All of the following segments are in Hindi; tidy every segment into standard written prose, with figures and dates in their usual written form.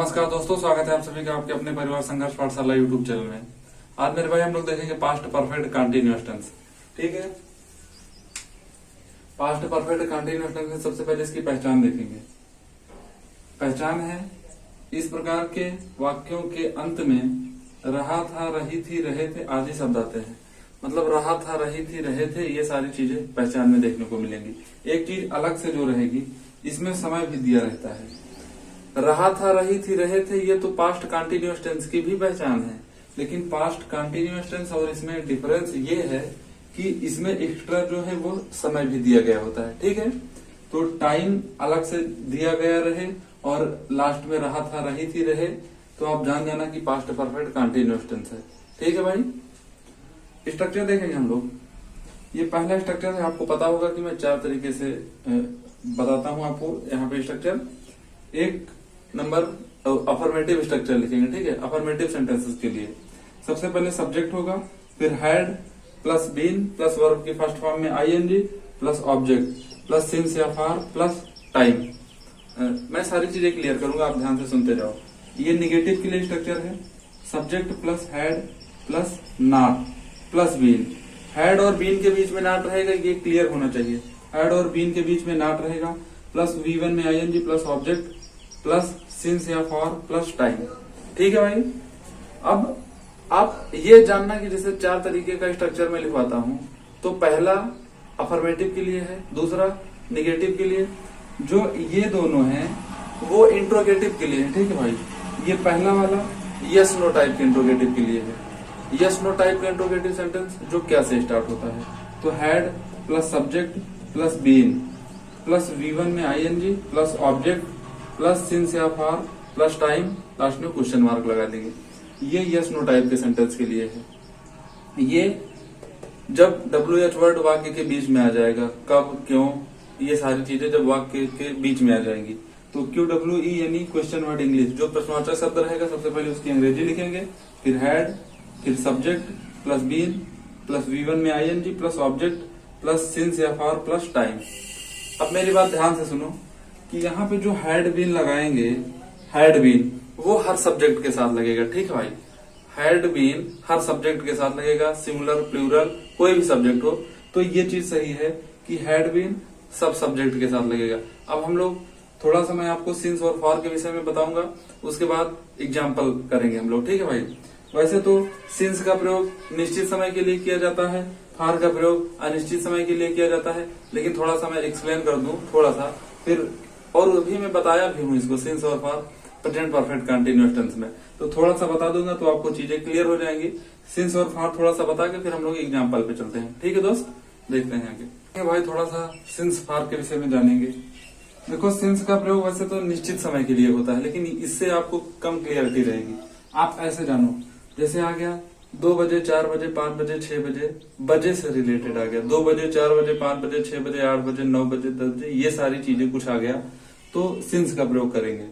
नमस्कार दोस्तों, स्वागत है आप सभी का आपके अपने परिवार संघर्ष पाठशाला यूट्यूब चैनल में। आज मेरे भाई हम लोग देखेंगे पास्ट परफेक्ट कंटीन्यूअस टेंस। ठीक है, पास्ट परफेक्ट कंटीन्यूअस टेंस में सबसे पहले इसकी पहचान देखेंगे। पहचान है, इस प्रकार के वाक्यों के अंत में रहा था, रही थी, रहे थे आदि शब्द आते हैं। मतलब रहा था, रही थी, रहे थे, ये सारी चीजें पहचान में देखने को मिलेंगी। एक चीज अलग से जो रहेगी, इसमें समय भी दिया रहता है। रहा था, रही थी, रहे थे, ये तो पास्ट कंटीन्यूअस टेंस की भी पहचान है। लेकिन पास्ट कंटीन्यूअस टेंस और इसमें डिफरेंस ये है कि इसमें एक्स्ट्रा जो है वो समय भी दिया गया होता है। ठीक है, तो टाइम अलग से दिया गया रहे और लास्ट में रहा था, रही थी, रहे, तो आप जान जाना कि पास्ट परफेक्ट कंटीन्यूअस टेंस है। ठीक है भाई, स्ट्रक्चर देखेंगे हम लोग। ये पहला स्ट्रक्चर है, आपको पता होगा कि मैं 4 तरीके से बताता हूं आपको। यहाँ पे स्ट्रक्चर एक नंबर अफर्मेटिव स्ट्रक्चर लिखेंगे। ठीक है, अफर्मेटिव सेंटेंसेस के लिए सबसे पहले सब्जेक्ट होगा, फिर had plus been plus verb की फर्स्ट फॉर्म में ING plus object plus since या फॉर प्लस टाइम। मैं सारी चीजें क्लियर करूंगा, आप ध्यान से सुनते जाओ। ये निगेटिव के लिए स्ट्रक्चर है, subject plus had plus not plus been. Had और बीन के बीच में नॉट रहेगा, ये क्लियर होना चाहिए। हैड और बीन के बीच में नॉट रहेगा, प्लस V1 में ING plus object plus since या फॉर प्लस टाइम। ठीक है भाई, अब आप ये जानना कि जैसे 4 तरीके का स्ट्रक्चर में लिखवाता हूं, तो पहला अफर्मेटिव के लिए है, दूसरा निगेटिव के लिए, जो ये दोनों हैं वो इंट्रोगेटिव के लिए है। ठीक है भाई, ये पहला वाला यस नो टाइप के इंट्रोगेटिव के लिए है। यस नो टाइप का इंट्रोगेटिव सेंटेंस जो क्या से स्टार्ट होता है, तो had plus subject plus been plus V1 में ING plus object plus since या फॉर प्लस टाइम, लास्ट में क्वेश्चन मार्क लगा देंगे। ये यस नो टाइप के सेंटेंस के लिए है। ये जब WH वर्ड वाक्य के बीच में आ जाएगा, कब, क्यों, ये सारी चीजें जब वाक्य के बीच में आ जाएंगी, तो QWE यानी क्वेश्चन वर्ड इंग्लिश, जो प्रश्नवाचक शब्द रहेगा सबसे पहले उसकी अंग्रेजी लिखेंगे, फिर हैड, फिर subject plus been plus V1 में ING plus object plus since या फॉर प्लस टाइम। अब मेरी बात ध्यान से सुनो कि यहाँ पे जो हैड बीन लगाएंगे, हैड बीन वो हर सब्जेक्ट के साथ लगेगा। ठीक है भाई, हैड बीन हर सब्जेक्ट के साथ लगेगा, सिंगुलर प्लूरल कोई भी सब्जेक्ट हो, तो ये चीज सही है कि हैड बीन सब सब्जेक्ट के साथ लगेगा। अब हम लोग थोड़ा सा मैं आपको सिंस और फॉर के विषय में बताऊंगा, उसके बाद एग्जाम्पल करेंगे हम लोग। ठीक है भाई, वैसे तो सिंस का प्रयोग निश्चित समय के लिए किया जाता है, फॉर का प्रयोग अनिश्चित समय के लिए किया जाता है, लेकिन थोड़ा सा मैं एक्सप्लेन कर दूं थोड़ा सा, फिर और अभी मैं बताया भी हूं इसको सिंस और for present perfect continuous tense में, तो थोड़ा सा बता दूंगा तो आपको चीजें क्लियर हो जाएंगी। सिंस और फॉर थोड़ा सा बता के फिर हम लोग एग्जाम्पल पे चलते हैं। ठीक है दोस्त, देखते हैं आगे। भाई थोड़ा सा सिंस फॉर के विषय में जानेंगे। देखो, सिंस का प्रयोग वैसे तो निश्चित समय के लिए होता है, लेकिन इससे आपको कम क्लियरिटी रहेगी। आप ऐसे जानो, जैसे आ गया 2 बजे, 4 बजे, 5 बजे, 6 बजे, बजे से रिलेटेड आ गया। 2 बजे, 4 बजे, 5 बजे, 6 बजे, 8 बजे, 9 बजे, 10 बजे, ये सारी चीजें कुछ आ गया तो सिंस का प्रयोग करेंगे।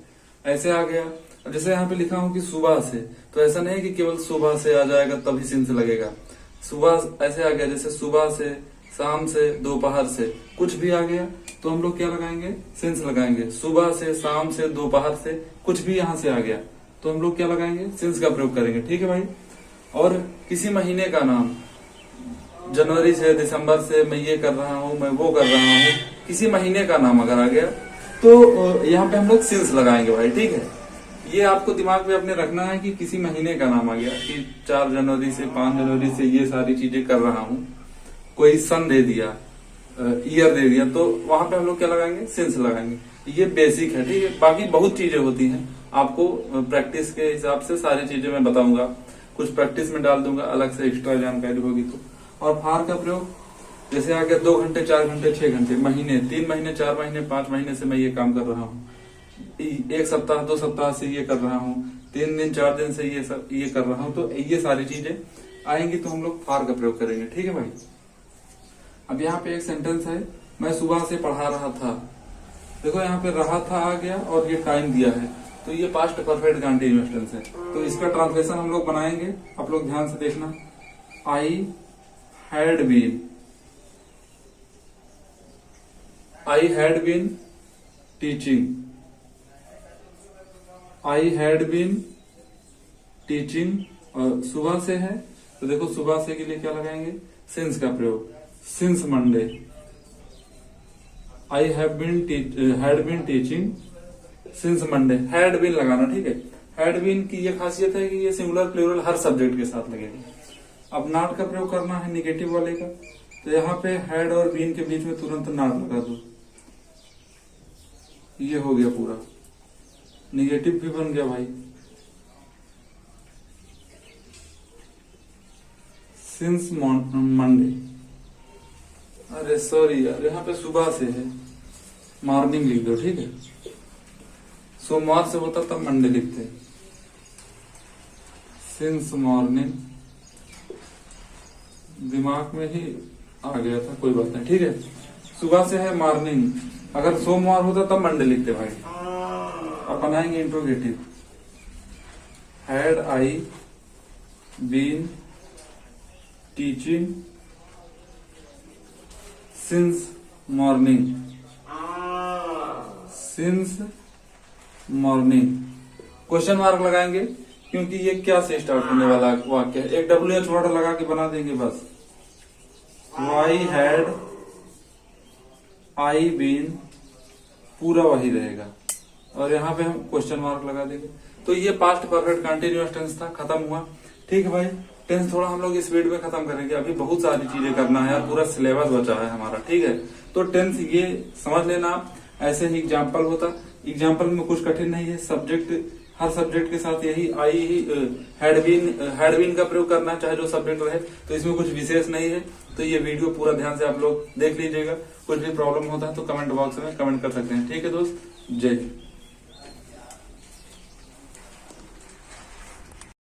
ऐसे आ गया, जैसे यहाँ पे लिखा हूं कि सुबह से, तो ऐसा नहीं है कि केवल सुबह से आ जाएगा तभी सिंस लगेगा। सुबह ऐसे आ गया, जैसे सुबह से, शाम से, दोपहर से, कुछ भी आ गया तो हम लोग क्या लगाएंगे, सिंस लगाएंगे। सुबह से, शाम से, दोपहर से, कुछ भी यहाँ से आ गया तो हम लोग क्या लगाएंगे, सिंस का प्रयोग करेंगे। ठीक है भाई, और किसी महीने का नाम, जनवरी से, दिसंबर से, मैं ये कर रहा हूँ, मैं वो कर रहा हूँ, किसी महीने का नाम अगर आ गया तो यहाँ पे हम लोग सिंस लगाएंगे भाई। ठीक है, ये आपको दिमाग में अपने रखना है कि किसी महीने का नाम आ गया कि 4 जनवरी से 5 जनवरी से ये सारी चीजें कर रहा हूँ, कोई सन दे दिया, ईयर दे दिया, तो वहां पे हम लोग क्या लगाएंगे, सिंस लगाएंगे। ये बेसिक है। ठीक है, बाकी बहुत चीजें होती हैं, आपको प्रैक्टिस के हिसाब से सारी चीजें मैं बताऊंगा, कुछ प्रैक्टिस में डाल दूंगा, अलग से एक्स्ट्रा जानकारी होगी तो। और फार का प्रयोग जैसे आ गया 2 घंटे, 4 घंटे, 6 घंटे, महीने, 3 महीने, 4 महीने, 5 महीने से मैं ये काम कर रहा हूँ, 1 सप्ताह, 2 सप्ताह से ये कर रहा हूँ, 3 दिन, 4 दिन से ये कर रहा हूँ, तो ये सारी चीजें आएंगी तो हम लोग फार का प्रयोग करेंगे। ठीक है भाई, अब यहाँ पे एक सेंटेंस है, मैं सुबह से पढ़ा रहा था। देखो यहाँ पे रहा था आ गया और ये टाइम दिया है, तो ये पास्ट परफेक्ट कंटीन्यूअस टेंस है। तो इसका ट्रांसलेशन हम लोग बनाएंगे, आप लोग ध्यान से देखना। I had been teaching. I had been teaching, और सुबह से है तो देखो सुबह से के लिए क्या लगाएंगे, सिंस का प्रयोग, since Monday. I had been teaching since Monday, had been लगाना, ठीक है। हैड बीन की ये खासियत है कि ये सिंगुलर प्लूरल हर सब्जेक्ट के साथ लगेगा। अब नॉट का प्रयोग करना है निगेटिव वाले का, तो यहाँ पे हैड और बीन के बीच में तुरंत नॉट लगा दो, ये हो गया पूरा, निगेटिव भी बन गया भाई। सिंस मंडे, अरे सॉरी यार, यहाँ पे सुबह से है, मॉर्निंग लिख दो, ठीक है। सोमवार से होता तब मंडे लिखते, सिंस मॉर्निंग, दिमाग में ही आ गया था, कोई बात नहीं, ठीक है। सुबह से है मॉर्निंग, अगर सोमवार होता तब मंडे लिखते भाई। अब बनाएंगे interrogative, had I been teaching since morning, since morning, question mark लगाएंगे क्योंकि ये क्या से स्टार्ट होने वाला वाक्य है, एक WH वर्ड लगा के बना देंगे बस। वाई हैड आई बीन, पूरा वही रहेगा, और यहाँ पे हम क्वेश्चन मार्क लगा देंगे। तो ये पास्ट परफेक्ट कंटिन्यूअस टेंस था, खत्म हुआ, ठीक है भाई। टेंस थोड़ा हम लोग इस वीडियो में खत्म करेंगे, अभी बहुत सारी चीजें करना है यार, पूरा सिलेबस बचा है हमारा, ठीक है। तो टेंस ये समझ लेना, ऐसे ही एग्जाम्पल होता, एग्जाम्पल में कुछ कठिन नहीं है, सब्जेक्ट हर सब्जेक्ट के साथ यही आई ही हैड बीन का प्रयोग करना है, चाहे जो सब्जेक्ट रहे, तो इसमें कुछ विशेष नहीं है। तो ये वीडियो पूरा ध्यान से आप लोग देख लीजिएगा, कुछ भी प्रॉब्लम होता है तो कमेंट बॉक्स में कमेंट कर सकते हैं, ठीक है दोस्त। जय हिंद।